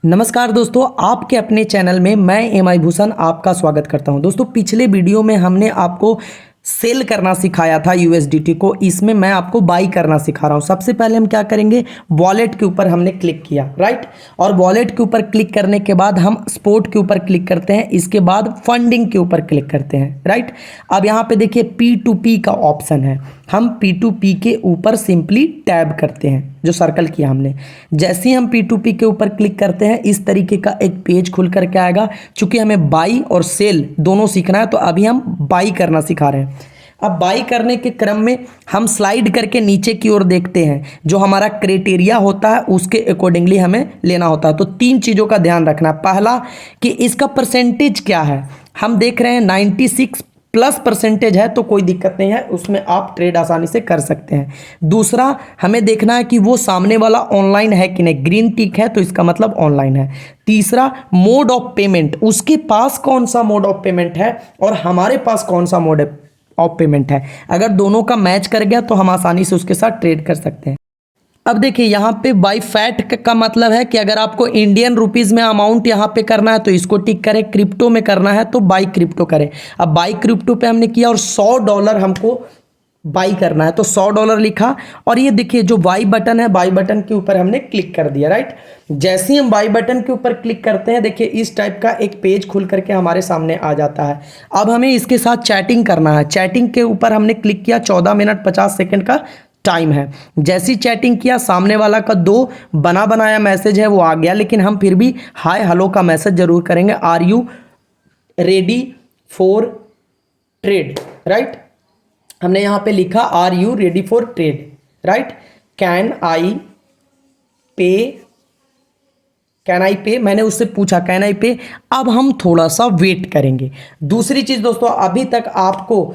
नमस्कार दोस्तों, आपके अपने चैनल में मैं एम आई भूषण आपका स्वागत करता हूं। दोस्तों, पिछले वीडियो में हमने आपको सेल करना सिखाया था यूएसडीटी को। इसमें मैं आपको बाई करना सिखा रहा हूं। सबसे पहले हम क्या करेंगे, वॉलेट के ऊपर हमने क्लिक किया, राइट। और वॉलेट के ऊपर क्लिक करने के बाद हम स्पोर्ट के ऊपर क्लिक करते हैं। इसके बाद फंडिंग के ऊपर क्लिक करते हैं, राइट। अब यहाँ पे देखिए P2P का ऑप्शन है। हम P2P के ऊपर सिंपली टैब करते हैं, जो सर्कल किया हमने। जैसे ही हम P2P के ऊपर क्लिक करते हैं, इस तरीके का एक पेज खुल करके आएगा। चूंकि हमें बाई और सेल दोनों सीखना है, तो अभी हम बाई करना सिखा रहे हैं। अब बाई करने के क्रम में हम स्लाइड करके नीचे की ओर देखते हैं। जो हमारा क्राइटेरिया होता है उसके अकॉर्डिंगली हमें लेना होता है। तो 3 चीज़ों का ध्यान रखना। पहला कि इसका परसेंटेज क्या है। हम देख रहे हैं 96+ % है, तो कोई दिक्कत नहीं है, उसमें आप ट्रेड आसानी से कर सकते हैं। दूसरा, हमें देखना है कि वो सामने वाला ऑनलाइन है कि नहीं। ग्रीन टिक है तो इसका मतलब ऑनलाइन है। तीसरा, मोड ऑफ पेमेंट, उसके पास कौन सा मोड ऑफ पेमेंट है और हमारे पास कौन सा मोड ऑफ पेमेंट है। अगर दोनों का मैच कर गया तो हम आसानी से उसके साथ ट्रेड कर सकते हैं। अब देखिए, यहाँ पे बाई फैट का मतलब है कि अगर आपको इंडियन रुपीज़ में अमाउंट यहाँ पे करना है तो इसको टिक करें। क्रिप्टो में करना है तो बाई क्रिप्टो करें। अब बाई क्रिप्टो पे हमने किया और $100 हमको बाई करना है, तो $100 लिखा। और ये देखिए, जो बाई बटन है, बाई बटन के ऊपर हमने क्लिक कर दिया, राइट। जैसे ही हम बाई बटन के ऊपर क्लिक करते हैं, देखिए इस टाइप का एक पेज खुल करके हमारे सामने आ जाता है। अब हमें इसके साथ चैटिंग करना है। चैटिंग के ऊपर हमने क्लिक किया। 14 मिनट 50 सेकंड का टाइम है। जैसी चैटिंग किया, सामने वाला का 2 बना बनाया मैसेज है वो आ गया, लेकिन हम फिर भी हाय हेलो का मैसेज जरूर करेंगे। Are you ready for trade, right. हमने यहाँ पे लिखा are you ready for trade, right. Can I pay, मैंने उससे पूछा कैन आई पे। अब हम थोड़ा सा वेट करेंगे। दूसरी चीज दोस्तों, अभी तक आपको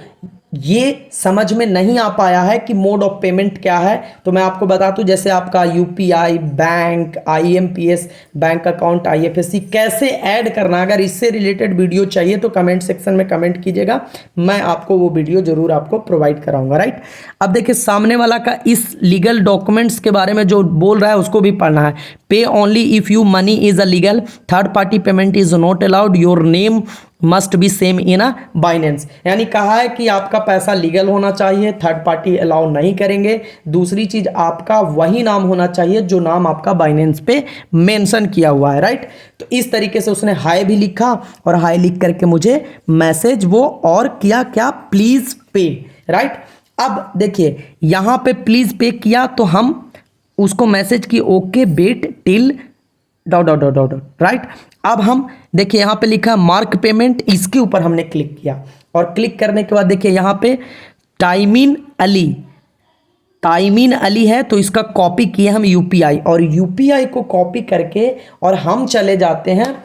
ये समझ में नहीं आ पाया है कि मोड ऑफ पेमेंट क्या है, तो मैं आपको बता दूं। जैसे आपका UPI, bank, IMPS, bank account, IFSC कैसे ऐड करना, अगर इससे रिलेटेड वीडियो चाहिए तो कमेंट सेक्शन में कमेंट कीजिएगा, मैं आपको वो वीडियो जरूर आपको प्रोवाइड कराऊंगा, राइट। अब देखिए, सामने वाला का इस लीगल डॉक्यूमेंट्स के बारे में जो बोल रहा है उसको भी पढ़ना है। पे only if you money is a legal, third party payment is not allowed, your name must be same in a Binance. यानी कहा है कि आपका पैसा लीगल होना चाहिए, थर्ड पार्टी अलाउ नहीं करेंगे। दूसरी चीज, आपका वही नाम होना चाहिए जो नाम आपका बाइनेंस पे मेंशन किया हुआ है, राइट। तो इस तरीके से उसने हाय भी लिखा और हाय लिख करके मुझे मैसेज वो और किया क्या, प्लीज पे, राइट। अब देखिए, यहां पे प्लीज पे किया तो हम उसको मैसेज की okay wait till dot dot dot dot, right. अब हम देखिए, यहाँ पे लिखा मार्क पेमेंट, इसके ऊपर हमने क्लिक किया। और क्लिक करने के बाद देखिए यहाँ पे टाइमिन अली है, तो इसका कॉपी किए हम यूपीआई, और यूपीआई को कॉपी करके और हम चले जाते हैं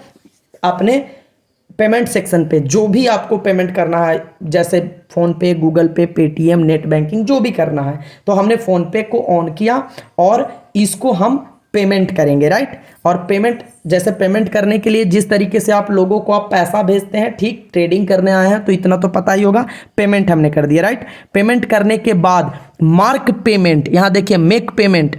अपने पेमेंट सेक्शन पे। जो भी आपको पेमेंट करना है, जैसे फ़ोन पे, गूगल पे, पेटीएम, नेट बैंकिंग, जो भी करना है, तो हमने फ़ोन पे को ऑन किया और इसको हम पेमेंट करेंगे, राइट। और पेमेंट, जैसे पेमेंट करने के लिए जिस तरीके से आप लोगों को आप पैसा भेजते हैं, ठीक ट्रेडिंग करने आए हैं तो इतना तो पता ही होगा। पेमेंट हमने कर दिया, राइट। पेमेंट करने के बाद मार्क पेमेंट, यहाँ देखिए मेक पेमेंट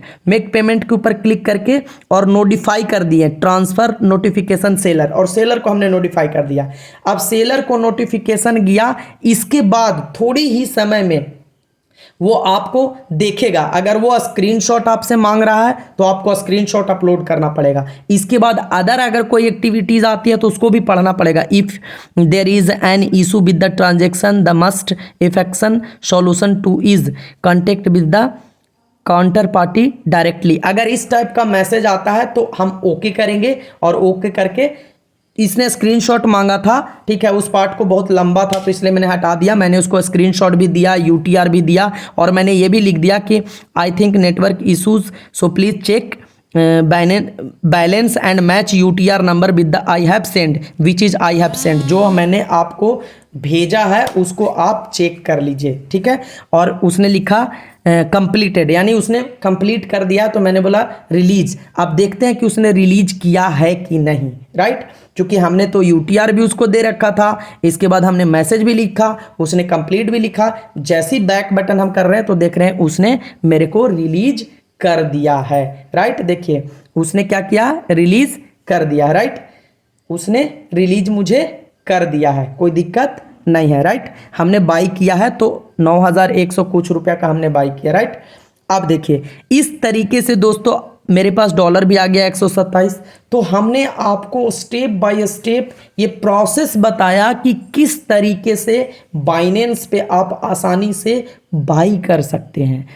के ऊपर क्लिक करके और नोटिफाई कर दिए, ट्रांसफर नोटिफिकेशन सेलर, और सेलर को हमने नोटिफाई कर दिया। अब सेलर को नोटिफिकेशन गया, इसके बाद थोड़ी ही समय में वो आपको देखेगा। अगर वो स्क्रीनशॉट आपसे मांग रहा है तो आपको स्क्रीनशॉट अपलोड करना पड़ेगा। इसके बाद अदर अगर कोई एक्टिविटीज आती है तो उसको भी पढ़ना पड़ेगा। If there is an issue with the transaction, the most effective solution to is contact with the counter party directly. अगर इस टाइप का मैसेज आता है तो हम ओके करेंगे, और ओके करके इसने स्क्रीनशॉट मांगा था, ठीक है। उस पार्ट को बहुत लंबा था तो इसलिए मैंने हटा दिया। मैंने उसको स्क्रीनशॉट भी दिया, यूटीआर भी दिया, और मैंने ये भी लिख दिया कि I think network issues, so please check balance and match UTR number with the I have send, which is I have send. जो मैंने आपको भेजा है उसको आप चेक कर लीजिए, ठीक है। और उसने लिखा कंप्लीटेड, यानी उसने कंप्लीट कर दिया, तो मैंने बोला रिलीज। अब देखते हैं कि उसने रिलीज किया है कि नहीं, राइट। क्योंकि हमने तो यूटीआर भी उसको दे रखा था, इसके बाद हमने मैसेज भी लिखा, उसने कंप्लीट भी लिखा। जैसी बैक बटन हम कर रहे हैं तो देख रहे हैं उसने मेरे को रिलीज कर दिया है, राइट। देखिए उसने क्या किया, रिलीज कर दिया है, राइट। उसने रिलीज मुझे कर दिया है, कोई दिक्कत नहीं है, राइट। हमने बाई किया है तो 9,100 कुछ रुपया का हमने बाई किया, राइट। अब देखिए इस तरीके से दोस्तों मेरे पास डॉलर भी आ गया 127। तो हमने आपको स्टेप बाय स्टेप ये प्रोसेस बताया कि किस तरीके से बाइनेंस पे आप आसानी से बाई कर सकते हैं।